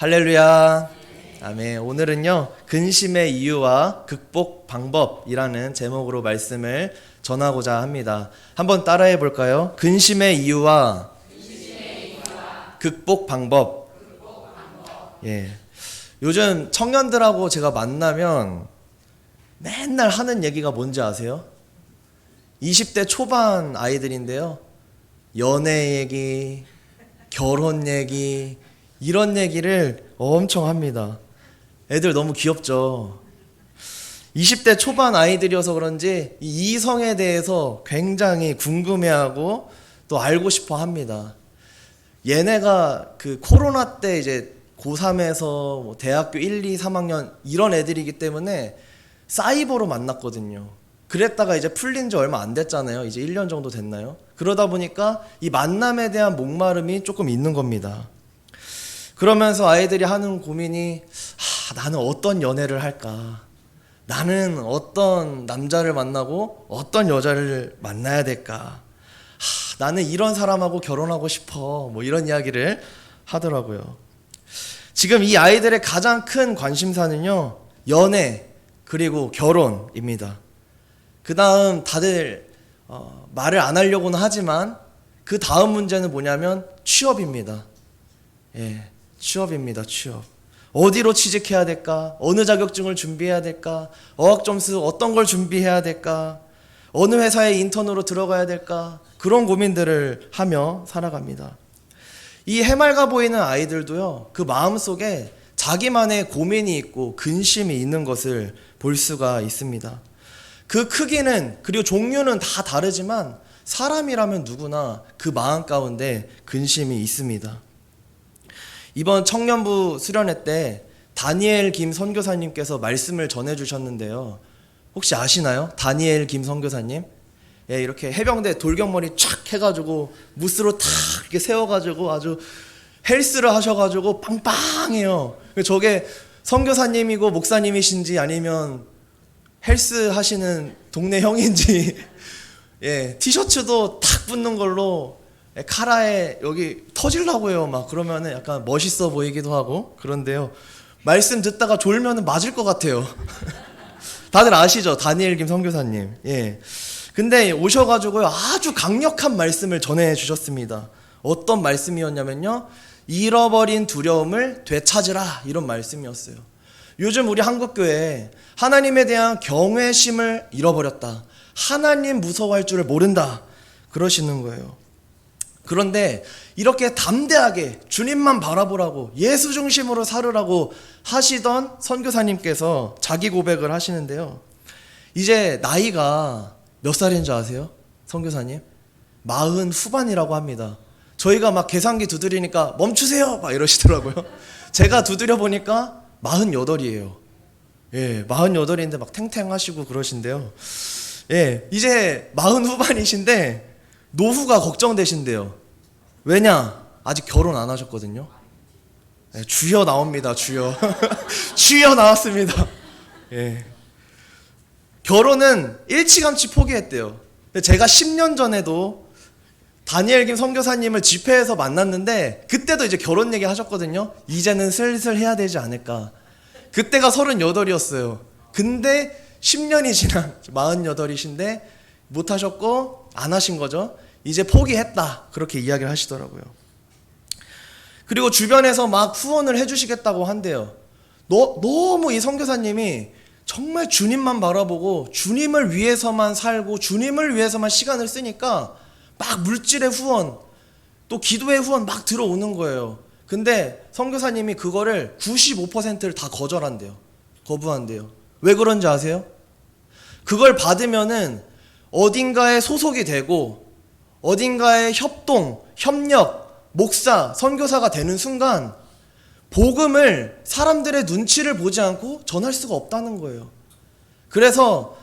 할렐루야. 아멘. 오늘은요, 근심의 이유와 극복 방법이라는 제목으로 말씀을 전하고자 합니다. 한번 따라해 볼까요? 근심의 이유와 극복 방법. 예. 요즘 청년들하고 제가 만나면 맨날 하는 얘기가 뭔지 아세요? 20대 초반 아이들인데요. 연애 얘기, 결혼 얘기, 이런 얘기를 엄청 합니다. 애들 너무 귀엽죠? 20대 초반 아이들이어서 그런지 이 이성에 대해서 굉장히 궁금해하고 또 알고 싶어 합니다. 얘네가 그 코로나 때 이제 고3에서 뭐 대학교 1, 2, 3학년 이런 애들이기 때문에 사이버로 만났거든요. 그랬다가 이제 풀린 지 얼마 안 됐잖아요. 이제 1년 정도 됐나요? 그러다 보니까 이 만남에 대한 목마름이 조금 있는 겁니다. 그러면서 아이들이 하는 고민이 나는 어떤 연애를 할까? 나는 어떤 남자를 만나고 어떤 여자를 만나야 될까? 나는 이런 사람하고 결혼하고 싶어. 뭐 이런 이야기를 하더라고요. 지금 이 아이들의 가장 큰 관심사는요, 연애 그리고 결혼입니다. 그 다음 다들 말을 안 하려고는 하지만 그 다음 문제는 뭐냐면 취업입니다. 예. 취업입니다. 취업. 어디로 취직해야 될까? 어느 자격증을 준비해야 될까? 어학점수 어떤 걸 준비해야 될까? 어느 회사에 인턴으로 들어가야 될까? 그런 고민들을 하며 살아갑니다. 이 해맑아 보이는 아이들도요, 그 마음속에 자기만의 고민이 있고 근심이 있는 것을 볼 수가 있습니다. 그 크기는 그리고 종류는 다 다르지만 사람이라면 누구나 그 마음 가운데 근심이 있습니다. 이번 청년부 수련회 때 다니엘 김 선교사님께서 말씀을 전해주셨는데요. 혹시 아시나요? 다니엘 김 선교사님? 예, 이렇게 해병대 돌격머리 촥 해가지고 무스로 탁 이렇게 세워가지고 아주 헬스를 하셔가지고 빵빵해요. 저게 선교사님이고 목사님이신지 아니면 헬스 하시는 동네 형인지 예, 티셔츠도 탁 붙는 걸로 카라에 여기 터질라고 해요. 막 그러면은 약간 멋있어 보이기도 하고 그런데요. 말씀 듣다가 졸면은 맞을 것 같아요. 다들 아시죠? 다니엘 김 선교사님. 예. 근데 오셔가지고요. 아주 강력한 말씀을 전해 주셨습니다. 어떤 말씀이었냐면요. 잃어버린 두려움을 되찾으라. 이런 말씀이었어요. 요즘 우리 한국교회 하나님에 대한 경외심을 잃어버렸다. 하나님 무서워할 줄을 모른다. 그러시는 거예요. 그런데 이렇게 담대하게 주님만 바라보라고 예수 중심으로 살으라고 하시던 선교사님께서 자기 고백을 하시는데요. 이제 나이가 몇 살인 줄 아세요? 선교사님? 40 후반이라고 합니다. 저희가 막 계산기 두드리니까 멈추세요! 막 이러시더라고요. 제가 두드려 보니까 48이에요. 예, 48인데 막 탱탱하시고 그러신데요. 예, 이제 40 후반이신데 노후가 걱정되신대요. 왜냐? 아직 결혼 안 하셨거든요. 네, 주여 나옵니다. 주여. 주여 나왔습니다. 예. 결혼은 일찌감치 포기했대요. 제가 10년 전에도 다니엘 김 선교사님을 집회에서 만났는데 그때도 이제 결혼 얘기 하셨거든요. 이제는 슬슬 해야 되지 않을까. 그때가 38이었어요. 근데 10년이 지난 48이신데 못 하셨고 안 하신 거죠. 이제 포기했다. 그렇게 이야기를 하시더라고요. 그리고 주변에서 막 후원을 해주시겠다고 한대요. 너무 이 선교사님이 정말 주님만 바라보고 주님을 위해서만 살고 주님을 위해서만 시간을 쓰니까 막 물질의 후원 또 기도의 후원 막 들어오는 거예요. 근데 선교사님이 그거를 95%를 다 거절한대요. 거부한대요. 왜 그런지 아세요? 그걸 받으면은 어딘가에 소속이 되고 어딘가에 협동, 협력, 목사, 선교사가 되는 순간 복음을 사람들의 눈치를 보지 않고 전할 수가 없다는 거예요. 그래서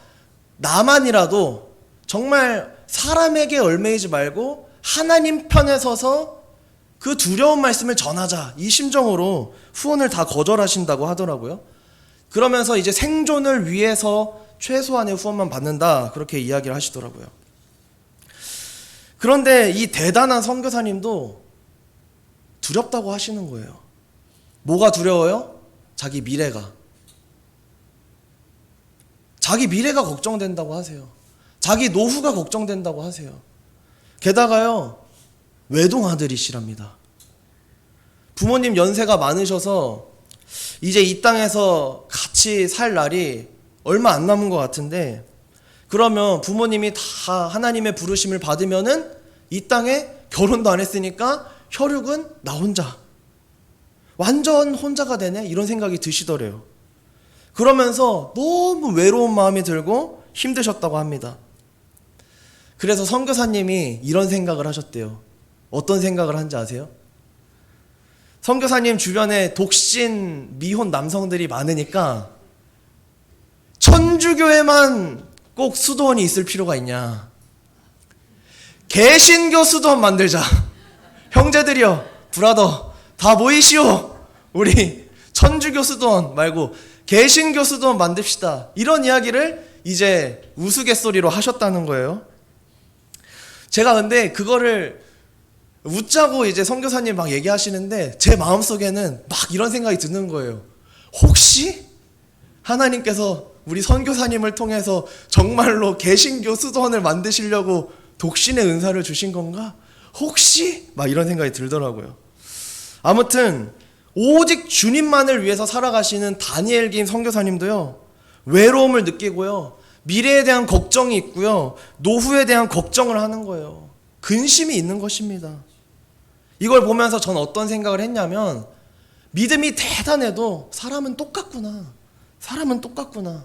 나만이라도 정말 사람에게 얽매이지 말고 하나님 편에 서서 그 두려운 말씀을 전하자 이 심정으로 후원을 다 거절하신다고 하더라고요. 그러면서 이제 생존을 위해서 최소한의 후원만 받는다 그렇게 이야기를 하시더라고요. 그런데 이 대단한 선교사님도 두렵다고 하시는 거예요. 뭐가 두려워요? 자기 미래가. 자기 미래가 걱정된다고 하세요. 자기 노후가 걱정된다고 하세요. 게다가요, 외동아들이시랍니다. 부모님 연세가 많으셔서 이제 이 땅에서 같이 살 날이 얼마 안 남은 것 같은데, 그러면 부모님이 다 하나님의 부르심을 받으면은 이 땅에 결혼도 안 했으니까 혈육은 나 혼자, 완전 혼자가 되네, 이런 생각이 드시더래요. 그러면서 너무 외로운 마음이 들고 힘드셨다고 합니다. 그래서 선교사님이 이런 생각을 하셨대요. 어떤 생각을 한지 아세요? 선교사님 주변에 독신 미혼 남성들이 많으니까 천주교에만 꼭 수도원이 있을 필요가 있냐, 개신교 수도원 만들자. 형제들이여, 브라더, 다 모이시오. 우리 천주교 수도원 말고 개신교 수도원 만듭시다. 이런 이야기를 이제 우스갯소리로 하셨다는 거예요. 제가 근데 그거를 웃자고 이제 선교사님 막 얘기하시는데 제 마음속에는 막 이런 생각이 드는 거예요. 혹시 하나님께서 우리 선교사님을 통해서 정말로 개신교 수도원을 만드시려고 독신의 은사를 주신 건가? 혹시? 막 이런 생각이 들더라고요. 아무튼 오직 주님만을 위해서 살아가시는 다니엘 김 선교사님도요, 외로움을 느끼고요, 미래에 대한 걱정이 있고요, 노후에 대한 걱정을 하는 거예요. 근심이 있는 것입니다. 이걸 보면서 전 어떤 생각을 했냐면, 믿음이 대단해도 사람은 똑같구나. 사람은 똑같구나.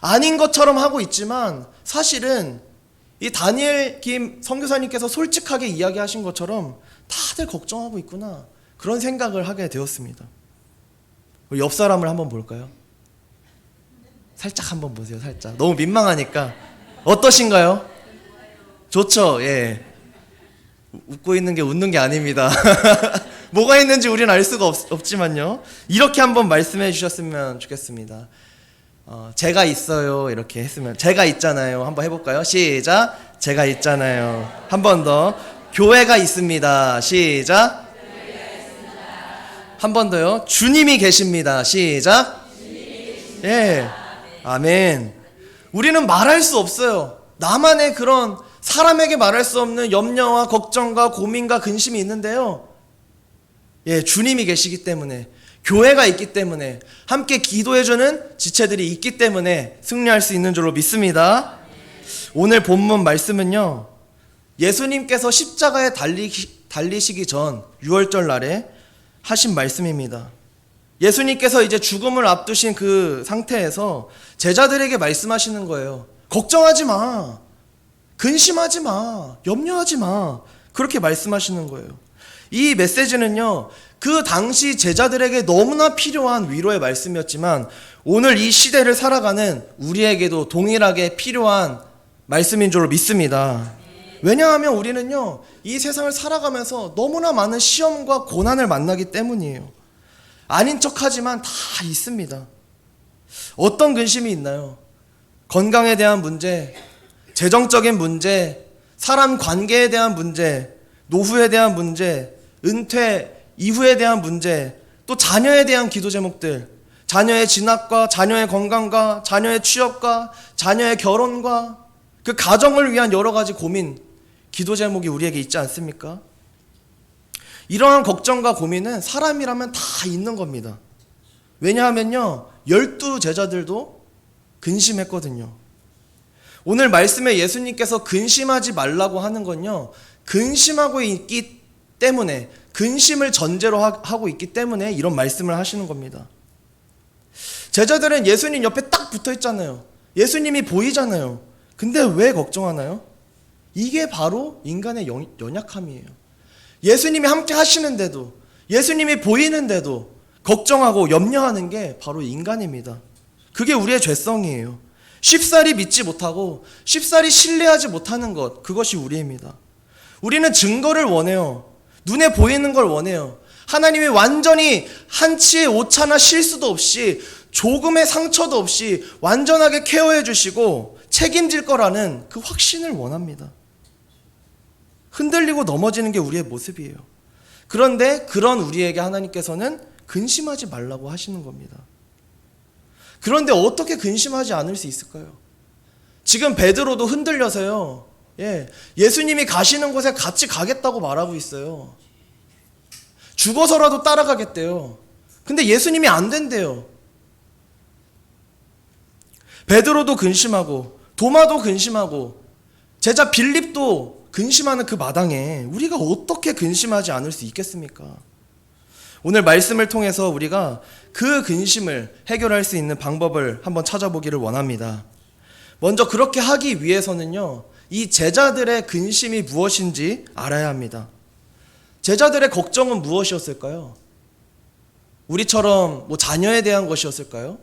아닌 것처럼 하고 있지만 사실은 이 다니엘 김 선교사님께서 솔직하게 이야기하신 것처럼 다들 걱정하고 있구나, 그런 생각을 하게 되었습니다. 옆 사람을 한번 볼까요? 살짝 한번 보세요. 살짝. 너무 민망하니까. 어떠신가요? 좋죠? 예. 웃고 있는 게 웃는 게 아닙니다. 뭐가 있는지 우리는 알 수가 없지만요. 이렇게 한번 말씀해 주셨으면 좋겠습니다. 제가 있어요. 이렇게 했으면, 제가 있잖아요. 한번 해볼까요? 시작. 제가 있잖아요. 한 번 더. 교회가 있습니다. 시작. 한 번 더요. 주님이 계십니다. 시작. 예. 아멘. 우리는 말할 수 없어요. 나만의 그런 사람에게 말할 수 없는 염려와 걱정과 고민과 근심이 있는데요, 예, 주님이 계시기 때문에, 교회가 있기 때문에, 함께 기도해주는 지체들이 있기 때문에 승리할 수 있는 줄로 믿습니다. 오늘 본문 말씀은요, 예수님께서 십자가에 달리시기 전 유월절 날에 하신 말씀입니다. 예수님께서 이제 죽음을 앞두신 그 상태에서 제자들에게 말씀하시는 거예요. 걱정하지 마. 근심하지 마. 염려하지 마. 그렇게 말씀하시는 거예요. 이 메시지는요, 그 당시 제자들에게 너무나 필요한 위로의 말씀이었지만 오늘 이 시대를 살아가는 우리에게도 동일하게 필요한 말씀인 줄로 믿습니다. 왜냐하면 우리는요, 이 세상을 살아가면서 너무나 많은 시험과 고난을 만나기 때문이에요. 아닌 척하지만 다 있습니다. 어떤 근심이 있나요? 건강에 대한 문제, 재정적인 문제, 사람 관계에 대한 문제, 노후에 대한 문제, 은퇴 이후에 대한 문제, 또 자녀에 대한 기도 제목들, 자녀의 진학과 자녀의 건강과 자녀의 취업과 자녀의 결혼과 그 가정을 위한 여러 가지 고민, 기도 제목이 우리에게 있지 않습니까? 이러한 걱정과 고민은 사람이라면 다 있는 겁니다. 왜냐하면요, 12제자들도 근심했거든요. 오늘 말씀에 예수님께서 근심하지 말라고 하는 건요, 근심하고 있기 때문에, 근심을 전제로 하고 있기 때문에 이런 말씀을 하시는 겁니다. 제자들은 예수님 옆에 딱 붙어 있잖아요. 예수님이 보이잖아요. 근데 왜 걱정하나요? 이게 바로 인간의 연약함이에요. 예수님이 함께 하시는데도, 예수님이 보이는데도 걱정하고 염려하는 게 바로 인간입니다. 그게 우리의 죄성이에요. 쉽사리 믿지 못하고 쉽사리 신뢰하지 못하는 것, 그것이 우리입니다. 우리는 증거를 원해요. 눈에 보이는 걸 원해요. 하나님이 완전히 한치의 오차나 실수도 없이, 조금의 상처도 없이 완전하게 케어해 주시고 책임질 거라는 그 확신을 원합니다. 흔들리고 넘어지는 게 우리의 모습이에요. 그런데 그런 우리에게 하나님께서는 근심하지 말라고 하시는 겁니다. 그런데 어떻게 근심하지 않을 수 있을까요? 지금 베드로도 흔들려서요. 예수님이 가시는 곳에 같이 가겠다고 말하고 있어요. 죽어서라도 따라가겠대요. 근데 예수님이 안 된대요. 베드로도 근심하고 도마도 근심하고 제자 빌립도 근심하는 그 마당에 우리가 어떻게 근심하지 않을 수 있겠습니까? 오늘 말씀을 통해서 우리가 그 근심을 해결할 수 있는 방법을 한번 찾아보기를 원합니다. 먼저 그렇게 하기 위해서는요, 이 제자들의 근심이 무엇인지 알아야 합니다. 제자들의 걱정은 무엇이었을까요? 우리처럼 자녀에 대한 것이었을까요?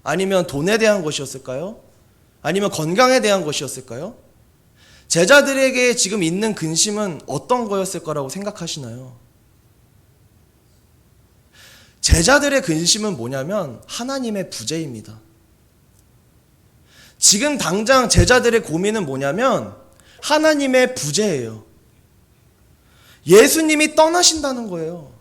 아니면 돈에 대한 것이었을까요? 아니면 건강에 대한 것이었을까요? 제자들에게 지금 있는 근심은 어떤 거였을 거라고 생각하시나요? 제자들의 근심은 뭐냐면 하나님의 부재입니다. 지금 당장 제자들의 고민은 뭐냐면 하나님의 부재예요. 예수님이 떠나신다는 거예요.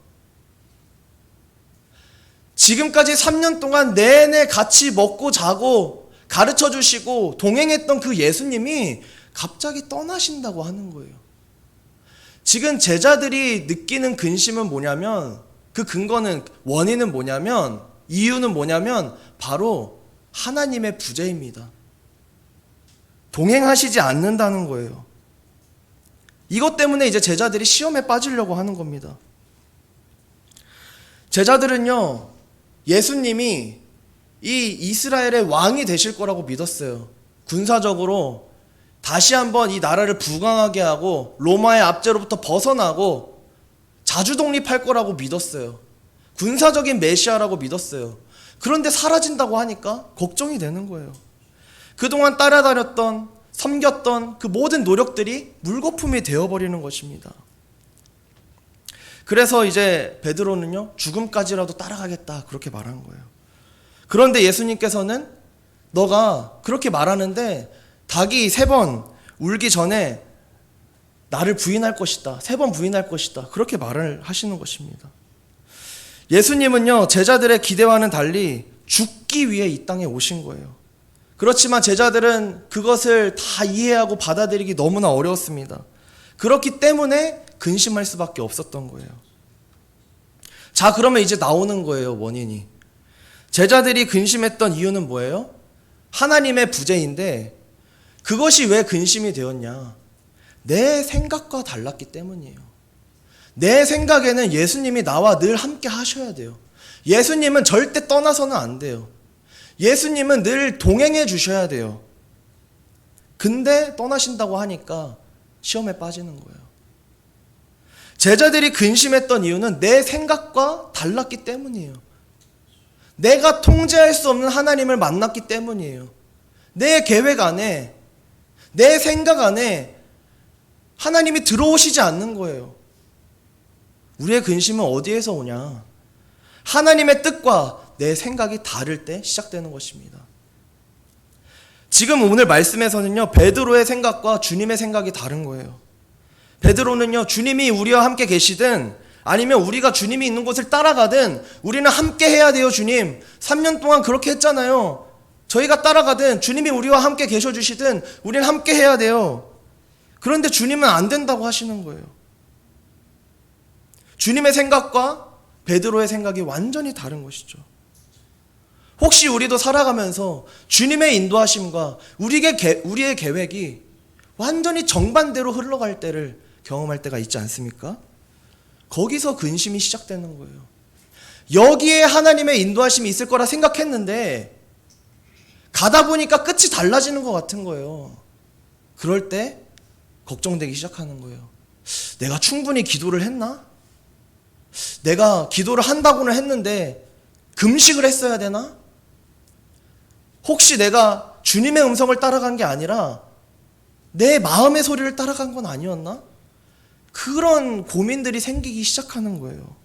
지금까지 3년 동안 내내 같이 먹고 자고 가르쳐 주시고 동행했던 그 예수님이 갑자기 떠나신다고 하는 거예요. 지금 제자들이 느끼는 근심은 뭐냐면 그 근거는 원인은 뭐냐면 이유는 뭐냐면 바로 하나님의 부재입니다. 동행하시지 않는다는 거예요. 이것 때문에 이제 제자들이 시험에 빠지려고 하는 겁니다. 제자들은요, 예수님이 이 이스라엘의 왕이 되실 거라고 믿었어요. 군사적으로 다시 한번 이 나라를 부강하게 하고 로마의 압제로부터 벗어나고 자주 독립할 거라고 믿었어요. 군사적인 메시아라고 믿었어요. 그런데 사라진다고 하니까 걱정이 되는 거예요. 그동안 따라다녔던, 섬겼던 그 모든 노력들이 물거품이 되어버리는 것입니다. 그래서 이제 베드로는요, 죽음까지라도 따라가겠다 그렇게 말한 거예요. 그런데 예수님께서는 너가 그렇게 말하는데 닭이 3번 울기 전에 나를 부인할 것이다. 3번 부인할 것이다. 그렇게 말을 하시는 것입니다. 예수님은요, 제자들의 기대와는 달리 죽기 위해 이 땅에 오신 거예요. 그렇지만 제자들은 그것을 다 이해하고 받아들이기 너무나 어려웠습니다. 그렇기 때문에 근심할 수밖에 없었던 거예요. 자, 그러면 이제 나오는 거예요, 원인이. 제자들이 근심했던 이유는 뭐예요? 하나님의 부재인데 그것이 왜 근심이 되었냐? 내 생각과 달랐기 때문이에요. 내 생각에는 예수님이 나와 늘 함께 하셔야 돼요. 예수님은 절대 떠나서는 안 돼요. 예수님은 늘 동행해 주셔야 돼요. 근데 떠나신다고 하니까 시험에 빠지는 거예요. 제자들이 근심했던 이유는 내 생각과 달랐기 때문이에요. 내가 통제할 수 없는 하나님을 만났기 때문이에요. 내 계획 안에, 내 생각 안에 하나님이 들어오시지 않는 거예요. 우리의 근심은 어디에서 오냐? 하나님의 뜻과 내 생각이 다를 때 시작되는 것입니다. 지금 오늘 말씀에서는요, 베드로의 생각과 주님의 생각이 다른 거예요. 베드로는요, 주님이 우리와 함께 계시든 아니면 우리가 주님이 있는 곳을 따라가든 우리는 함께 해야 돼요. 주님 3년 동안 그렇게 했잖아요. 저희가 따라가든 주님이 우리와 함께 계셔주시든 우리는 함께 해야 돼요. 그런데 주님은 안 된다고 하시는 거예요. 주님의 생각과 베드로의 생각이 완전히 다른 것이죠. 혹시 우리도 살아가면서 주님의 인도하심과 우리의 계획이 완전히 정반대로 흘러갈 때를 경험할 때가 있지 않습니까? 거기서 근심이 시작되는 거예요. 여기에 하나님의 인도하심이 있을 거라 생각했는데 가다 보니까 끝이 달라지는 것 같은 거예요. 그럴 때 걱정되기 시작하는 거예요. 내가 충분히 기도를 했나? 내가 기도를 한다고는 했는데 금식을 했어야 되나? 혹시 내가 주님의 음성을 따라간 게 아니라 내 마음의 소리를 따라간 건 아니었나? 그런 고민들이 생기기 시작하는 거예요.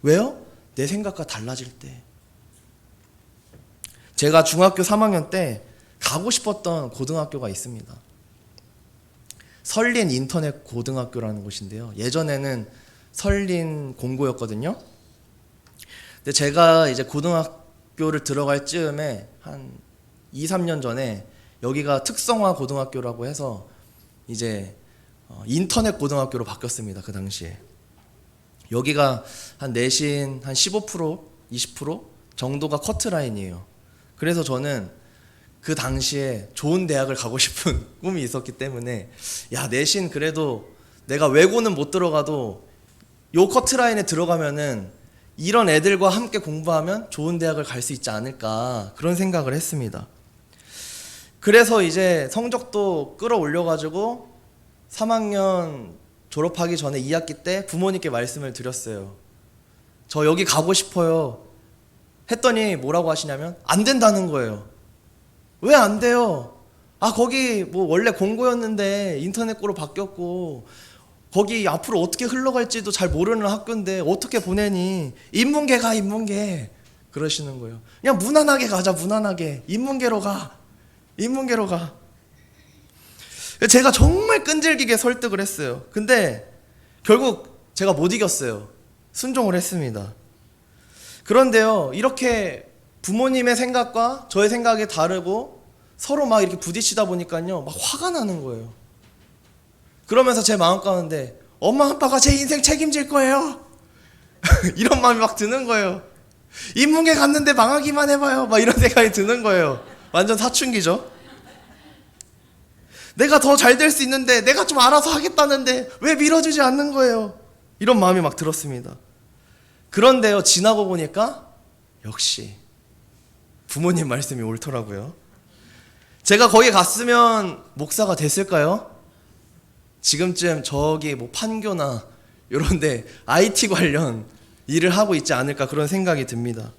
왜요? 내 생각과 달라질 때. 제가 중학교 3학년 때 가고 싶었던 고등학교가 있습니다. 설린 인터넷 고등학교라는 곳인데요. 예전에는 설린 공고였거든요. 근데 제가 이제 고등학교를 들어갈 즈음에 한 2, 3년 전에 여기가 특성화 고등학교라고 해서 이제 인터넷 고등학교로 바뀌었습니다. 그 당시에. 여기가 한 내신 한 15%, 20% 정도가 커트라인이에요. 그래서 저는 그 당시에 좋은 대학을 가고 싶은 꿈이 있었기 때문에 야, 내신 그래도 내가 외고는 못 들어가도 요 커트라인에 들어가면은 이런 애들과 함께 공부하면 좋은 대학을 갈 수 있지 않을까 그런 생각을 했습니다. 그래서 이제 성적도 끌어올려가지고 3학년 졸업하기 전에 2학기 때 부모님께 말씀을 드렸어요. 저 여기 가고 싶어요. 했더니 뭐라고 하시냐면 안 된다는 거예요. 왜 안 돼요? 아, 거기 뭐 원래 공고였는데 인터넷고로 바뀌었고 거기 앞으로 어떻게 흘러갈지도 잘 모르는 학교인데 어떻게 보내니? 인문계 가, 인문계. 그러시는 거예요. 그냥 무난하게 가자, 무난하게. 인문계로 가. 인문계로 가. 제가 정말 끈질기게 설득을 했어요. 근데 결국 제가 못 이겼어요. 순종을 했습니다. 그런데요, 이렇게 부모님의 생각과 저의 생각이 다르고 서로 막 이렇게 부딪히다 보니까요, 막 화가 나는 거예요. 그러면서 제 마음 가운데 엄마 아빠가 제 인생 책임질 거예요. 이런 마음이 막 드는 거예요. 인문계 갔는데 망하기만 해봐요. 막 이런 생각이 드는 거예요. 완전 사춘기죠. 내가 더 잘 될 수 있는데 내가 좀 알아서 하겠다는데 왜 밀어주지 않는 거예요. 이런 마음이 막 들었습니다. 그런데요, 지나고 보니까 역시 부모님 말씀이 옳더라고요. 제가 거기 갔으면 목사가 됐을까요? 지금쯤 저기 뭐 판교나 이런데 IT 관련 일을 하고 있지 않을까 그런 생각이 듭니다.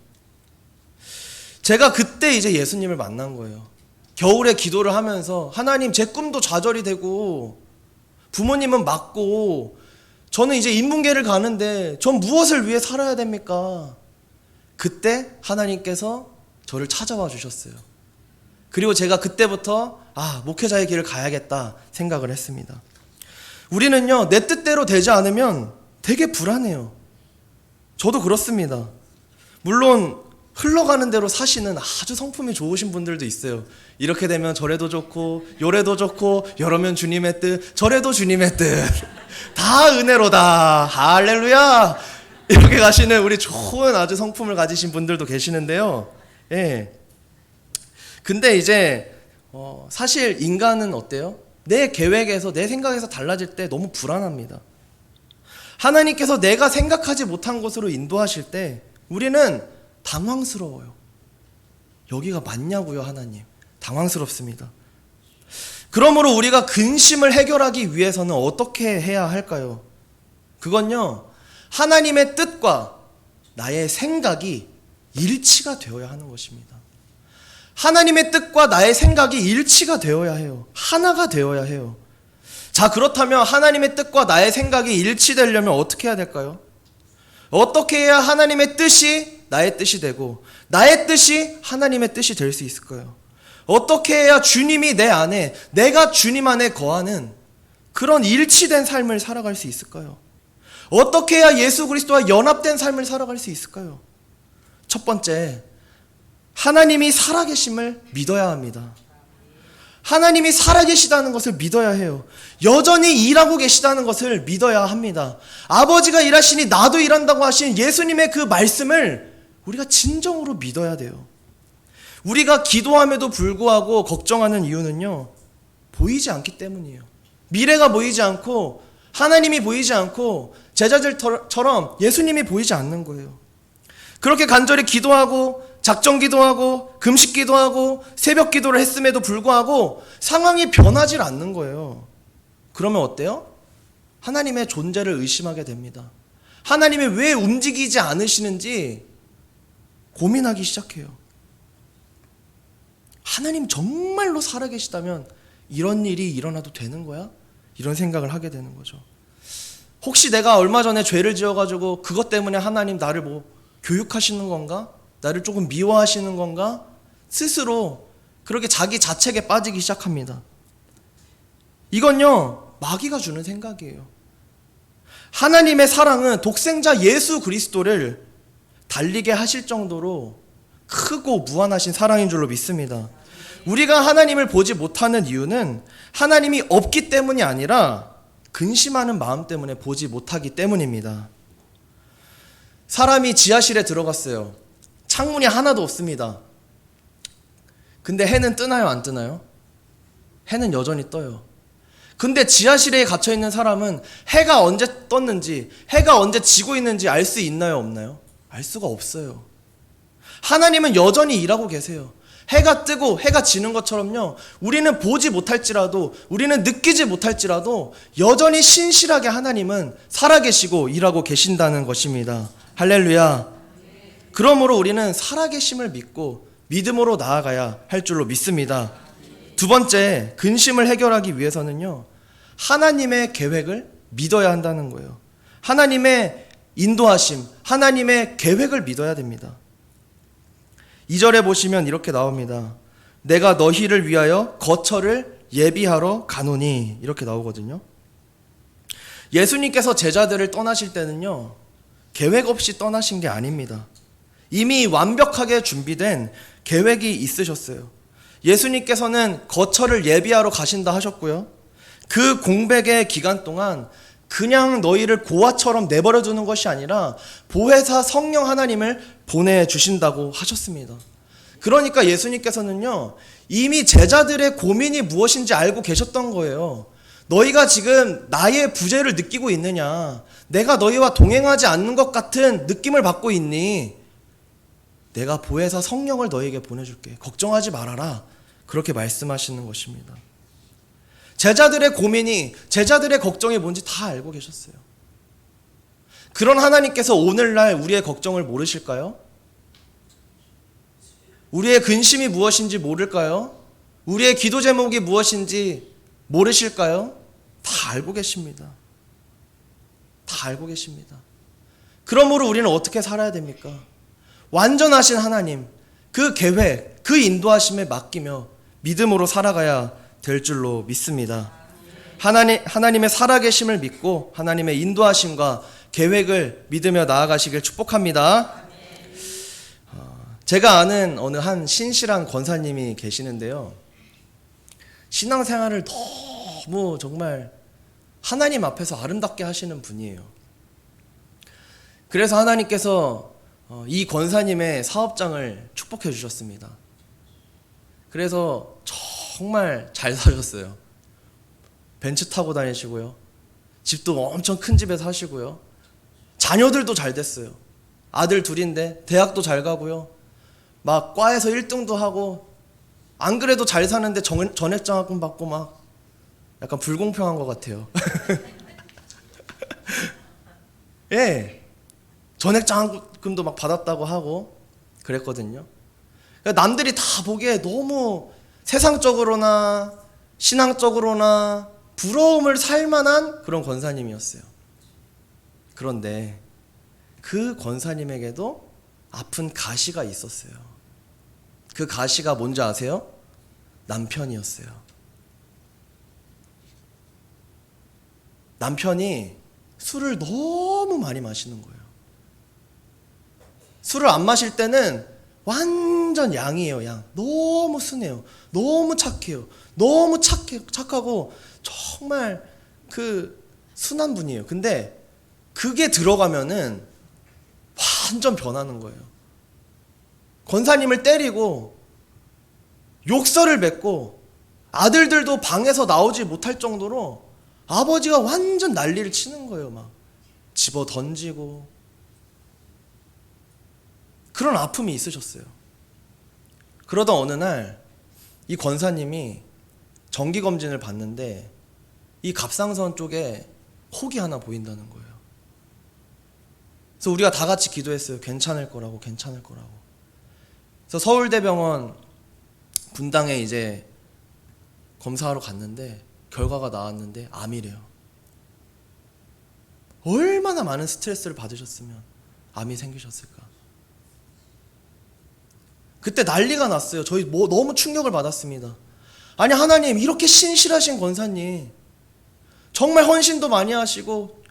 제가 그때 이제 예수님을 만난 거예요. 겨울에 기도를 하면서 하나님, 제 꿈도 좌절이 되고 부모님은 맞고 저는 이제 인문계를 가는데 전 무엇을 위해 살아야 됩니까? 그때 하나님께서 저를 찾아와 주셨어요. 그리고 제가 그때부터 목회자의 길을 가야겠다 생각을 했습니다. 우리는요, 내 뜻대로 되지 않으면 되게 불안해요. 저도 그렇습니다. 물론 흘러가는 대로 사시는 아주 성품이 좋으신 분들도 있어요. 이렇게 되면 저래도 좋고 요래도 좋고 요러면 주님의 뜻, 저래도 주님의 뜻, 다 은혜로다, 할렐루야, 이렇게 가시는 우리 좋은 아주 성품을 가지신 분들도 계시는데요. 예. 근데 이제 사실 인간은 어때요? 내 계획에서, 내 생각에서 달라질 때 너무 불안합니다. 하나님께서 내가 생각하지 못한 곳으로 인도하실 때 우리는 당황스러워요. 여기가 맞냐고요, 하나님. 당황스럽습니다. 그러므로 우리가 근심을 해결하기 위해서는 어떻게 해야 할까요? 그건요, 하나님의 뜻과 나의 생각이 일치가 되어야 하는 것입니다. 하나님의 뜻과 나의 생각이 일치가 되어야 해요. 하나가 되어야 해요. 자, 그렇다면 하나님의 뜻과 나의 생각이 일치되려면 어떻게 해야 될까요? 어떻게 해야 하나님의 뜻이 나의 뜻이 되고 나의 뜻이 하나님의 뜻이 될 수 있을까요? 어떻게 해야 주님이 내 안에, 내가 주님 안에 거하는 그런 일치된 삶을 살아갈 수 있을까요? 어떻게 해야 예수 그리스도와 연합된 삶을 살아갈 수 있을까요? 첫 번째, 하나님이 살아계심을 믿어야 합니다. 하나님이 살아계시다는 것을 믿어야 해요. 여전히 일하고 계시다는 것을 믿어야 합니다. 아버지가 일하시니 나도 일한다고 하신 예수님의 그 말씀을 우리가 진정으로 믿어야 돼요. 우리가 기도함에도 불구하고 걱정하는 이유는요, 보이지 않기 때문이에요. 미래가 보이지 않고 하나님이 보이지 않고 제자들처럼 예수님이 보이지 않는 거예요. 그렇게 간절히 기도하고 작정 기도하고 금식 기도하고 새벽 기도를 했음에도 불구하고 상황이 변하질 않는 거예요. 그러면 어때요? 하나님의 존재를 의심하게 됩니다. 하나님이 왜 움직이지 않으시는지 고민하기 시작해요. 하나님 정말로 살아계시다면 이런 일이 일어나도 되는 거야? 이런 생각을 하게 되는 거죠. 혹시 내가 얼마 전에 죄를 지어가지고 그것 때문에 하나님 나를 뭐 교육하시는 건가? 나를 조금 미워하시는 건가? 스스로 그렇게 자기 자책에 빠지기 시작합니다. 이건요, 마귀가 주는 생각이에요. 하나님의 사랑은 독생자 예수 그리스도를 달리게 하실 정도로 크고 무한하신 사랑인 줄로 믿습니다. 우리가 하나님을 보지 못하는 이유는 하나님이 없기 때문이 아니라 근심하는 마음 때문에 보지 못하기 때문입니다. 사람이 지하실에 들어갔어요. 창문이 하나도 없습니다. 근데 해는 뜨나요, 안 뜨나요? 해는 여전히 떠요. 근데 지하실에 갇혀있는 사람은 해가 언제 떴는지, 해가 언제 지고 있는지 알 수 있나요, 없나요? 알 수가 없어요. 하나님은 여전히 일하고 계세요. 해가 뜨고 해가 지는 것처럼요, 우리는 보지 못할지라도, 우리는 느끼지 못할지라도 여전히 신실하게 하나님은 살아계시고 일하고 계신다는 것입니다. 할렐루야. 그러므로 우리는 살아계심을 믿고 믿음으로 나아가야 할 줄로 믿습니다. 두 번째, 근심을 해결하기 위해서는요, 하나님의 계획을 믿어야 한다는 거예요. 하나님의 인도하심, 하나님의 계획을 믿어야 됩니다. 2절에 보시면 이렇게 나옵니다. 내가 너희를 위하여 거처를 예비하러 가노니, 이렇게 나오거든요. 예수님께서 제자들을 떠나실 때는요, 계획 없이 떠나신 게 아닙니다. 이미 완벽하게 준비된 계획이 있으셨어요. 예수님께서는 거처를 예비하러 가신다 하셨고요, 그 공백의 기간 동안 그냥 너희를 고아처럼 내버려 두는 것이 아니라 보혜사 성령 하나님을 보내주신다고 하셨습니다. 그러니까 예수님께서는요, 이미 제자들의 고민이 무엇인지 알고 계셨던 거예요. 너희가 지금 나의 부재를 느끼고 있느냐, 내가 너희와 동행하지 않는 것 같은 느낌을 받고 있니? 내가 보혜사 성령을 너희에게 보내줄게, 걱정하지 말아라, 그렇게 말씀하시는 것입니다. 제자들의 고민이, 제자들의 걱정이 뭔지 다 알고 계셨어요. 그런 하나님께서 오늘날 우리의 걱정을 모르실까요? 우리의 근심이 무엇인지 모를까요? 우리의 기도 제목이 무엇인지 모르실까요? 다 알고 계십니다. 다 알고 계십니다. 그러므로 우리는 어떻게 살아야 됩니까? 완전하신 하나님, 그 계획, 그 인도하심에 맡기며 믿음으로 살아가야 될 줄로 믿습니다. 하나님의 살아계심을 믿고 하나님의 인도하심과 계획을 믿으며 나아가시길 축복합니다. 제가 아는 어느 한 신실한 권사님이 계시는데요, 신앙생활을 너무 정말 하나님 앞에서 아름답게 하시는 분이에요. 그래서 하나님께서 이 권사님의 사업장을 축복해 주셨습니다. 그래서 정말 잘 사셨어요. 벤츠 타고 다니시고요, 집도 엄청 큰 집에 사시고요, 자녀들도 잘 됐어요. 아들 둘인데 대학도 잘 가고요, 막 과에서 1등도 하고, 안 그래도 잘 사는데 전액장학금 받고 막 약간 불공평한 것 같아요. 예, 전액장학금도 막 받았다고 하고 그랬거든요. 그러니까 남들이 다 보기에 너무 세상적으로나 신앙적으로나 부러움을 살 만한 그런 권사님이었어요. 그런데 그 권사님에게도 아픈 가시가 있었어요. 그 가시가 뭔지 아세요? 남편이었어요. 남편이 술을 너무 많이 마시는 거예요. 술을 안 마실 때는 완전 양이에요, 양. 너무 순해요. 너무 착해요. 너무 착하고 정말 그 순한 분이에요. 근데 그게 들어가면은 완전 변하는 거예요. 권사님을 때리고 욕설을 뱉고 아들들도 방에서 나오지 못할 정도로 아버지가 완전 난리를 치는 거예요. 막 집어 던지고. 그런 아픔이 있으셨어요. 그러던 어느 날 이 권사님이 정기검진을 받는데 이 갑상선 쪽에 혹이 하나 보인다는 거예요. 그래서 우리가 다 같이 기도했어요. 괜찮을 거라고, 괜찮을 거라고. 그래서 서울대병원 분당에 이제 검사하러 갔는데 결과가 나왔는데 암이래요. 얼마나 많은 스트레스를 받으셨으면 암이 생기셨을까. 그때 난리가 났어요. 저희 너무 충격을 받았습니다. 아니, 하나님, 이렇게 신실하신 권사님, 정말 헌신도 많이 하시고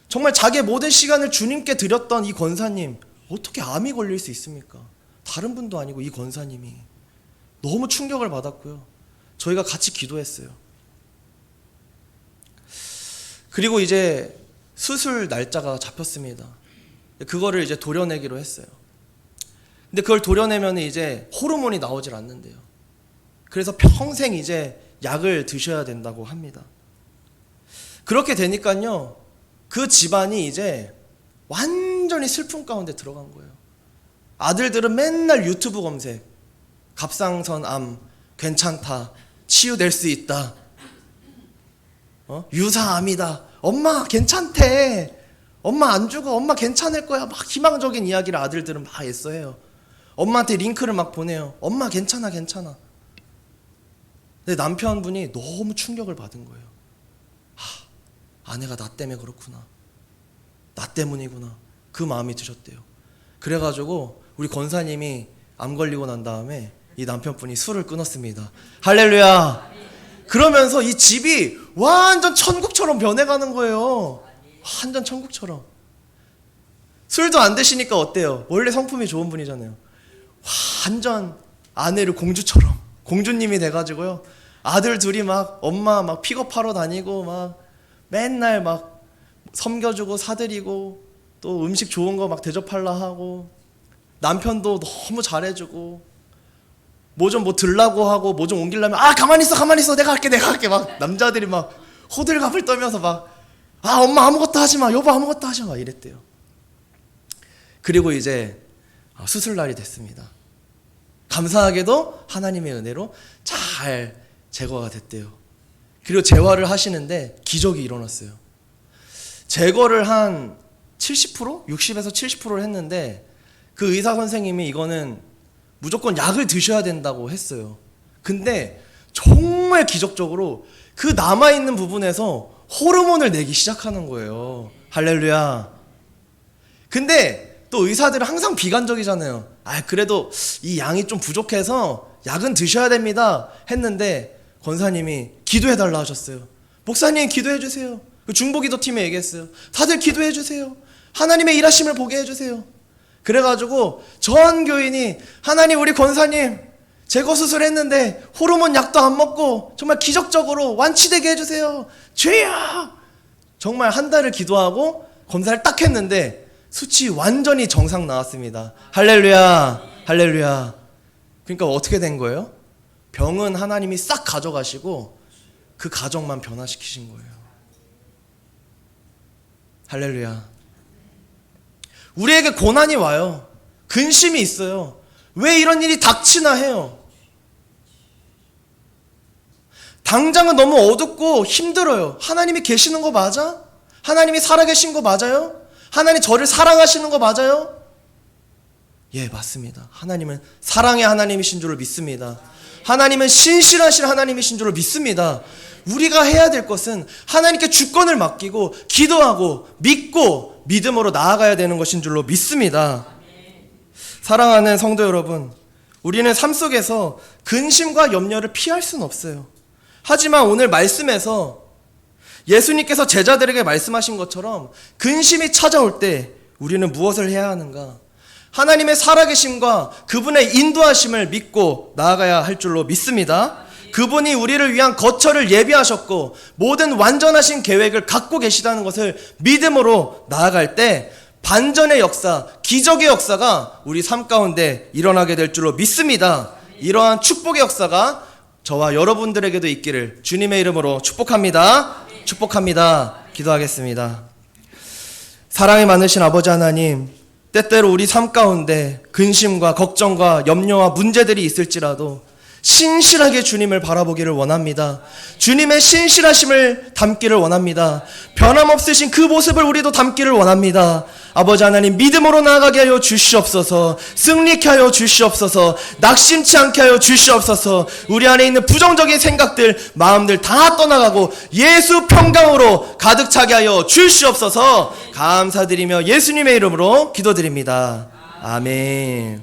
정말 자기의 모든 시간을 주님께 드렸던 이 권사님, 어떻게 암이 걸릴 수 있습니까? 다른 분도 아니고 이 권사님이. 너무 충격을 받았고요. 저희가 같이 기도했어요. 그리고 이제 수술 날짜가 잡혔습니다. 그거를 이제 도려내기로 했어요. 근데 그걸 도려내면 이제 호르몬이 나오질 않는데요. 그래서 평생 이제 약을 드셔야 된다고 합니다. 그렇게 되니까요, 그 집안이 이제 완전히 슬픔 가운데 들어간 거예요. 아들들은 맨날 유튜브 검색, 갑상선 암 괜찮다, 치유될 수 있다, 유사암이다, 엄마 괜찮대, 엄마 안 죽어, 엄마 괜찮을 거야, 막 희망적인 이야기를 아들들은 막 애써해요. 엄마한테 링크를 막 보내요. 엄마 괜찮아 괜찮아. 근데 남편분이 너무 충격을 받은 거예요. 아내가 나 때문에 그렇구나, 나 때문이구나, 그 마음이 드셨대요. 그래가지고 우리 권사님이 암 걸리고 난 다음에 이 남편분이 술을 끊었습니다. 할렐루야. 그러면서 이 집이 완전 천국처럼 변해가는 거예요. 완전 천국처럼. 술도 안 드시니까 어때요? 원래 성품이 좋은 분이잖아요. 완전 아내를 공주처럼, 공주님이 돼가지고요, 아들 둘이 막 엄마 막 픽업하러 다니고 막 맨날 막 섬겨주고 사드리고 또 음식 좋은 거 막 대접하려 하고, 남편도 너무 잘해주고, 뭐 좀 뭐 들라고 하고 뭐 좀 옮기려면 가만히 있어 내가 할게 막 남자들이 막 호들갑을 떨면서 막 엄마 아무것도 하지마, 여보 아무것도 하지마 이랬대요. 그리고 이제 수술날이 됐습니다. 감사하게도 하나님의 은혜로 잘 제거가 됐대요. 그리고 재활을 하시는데 기적이 일어났어요. 제거를 한 70%? 60에서 70%를 했는데 그 의사 선생님이 이거는 무조건 약을 드셔야 된다고 했어요. 근데 정말 기적적으로 그 남아있는 부분에서 호르몬을 내기 시작하는 거예요. 할렐루야. 근데 또 의사들은 항상 비관적이잖아요. 그래도 이 양이 좀 부족해서 약은 드셔야 됩니다 했는데 권사님이 기도해달라 하셨어요. 목사님 기도해주세요. 중보기도팀에 얘기했어요. 다들 기도해주세요. 하나님의 일하심을 보게 해주세요. 그래가지고 전 교인이 하나님 우리 권사님 제거 수술했는데 호르몬 약도 안 먹고 정말 기적적으로 완치되게 해주세요. 주여! 정말 한 달을 기도하고 검사를 딱 했는데 수치 완전히 정상 나왔습니다. 할렐루야. 할렐루야. 그러니까 어떻게 된 거예요? 병은 하나님이 싹 가져가시고 그 가정만 변화시키신 거예요. 할렐루야. 우리에게 고난이 와요. 근심이 있어요. 왜 이런 일이 닥치나 해요. 당장은 너무 어둡고 힘들어요. 하나님이 계시는 거 맞아? 하나님이 살아계신 거 맞아요? 하나님 저를 사랑하시는 거 맞아요? 예, 맞습니다. 하나님은 사랑의 하나님이신 줄을 믿습니다. 하나님은 신실하신 하나님이신 줄을 믿습니다. 우리가 해야 될 것은 하나님께 주권을 맡기고 기도하고 믿고 믿음으로 나아가야 되는 것인 줄로 믿습니다. 사랑하는 성도 여러분, 우리는 삶 속에서 근심과 염려를 피할 수는 없어요. 하지만 오늘 말씀에서 예수님께서 제자들에게 말씀하신 것처럼 근심이 찾아올 때 우리는 무엇을 해야 하는가? 하나님의 살아계심과 그분의 인도하심을 믿고 나아가야 할 줄로 믿습니다. 그분이 우리를 위한 거처를 예비하셨고 모든 완전하신 계획을 갖고 계시다는 것을 믿음으로 나아갈 때 반전의 역사, 기적의 역사가 우리 삶 가운데 일어나게 될 줄로 믿습니다. 이러한 축복의 역사가 저와 여러분들에게도 있기를 주님의 이름으로 축복합니다. 축복합니다. 기도하겠습니다. 사랑이 많으신 아버지 하나님, 때때로 우리 삶 가운데 근심과 걱정과 염려와 문제들이 있을지라도 신실하게 주님을 바라보기를 원합니다. 주님의 신실하심을 담기를 원합니다. 변함없으신 그 모습을 우리도 담기를 원합니다. 아버지 하나님, 믿음으로 나아가게 하여 주시옵소서. 승리케 하여 주시옵소서. 낙심치 않게 하여 주시옵소서. 우리 안에 있는 부정적인 생각들, 마음들 다 떠나가고 예수 평강으로 가득 차게 하여 주시옵소서. 감사드리며 예수님의 이름으로 기도드립니다. 아멘.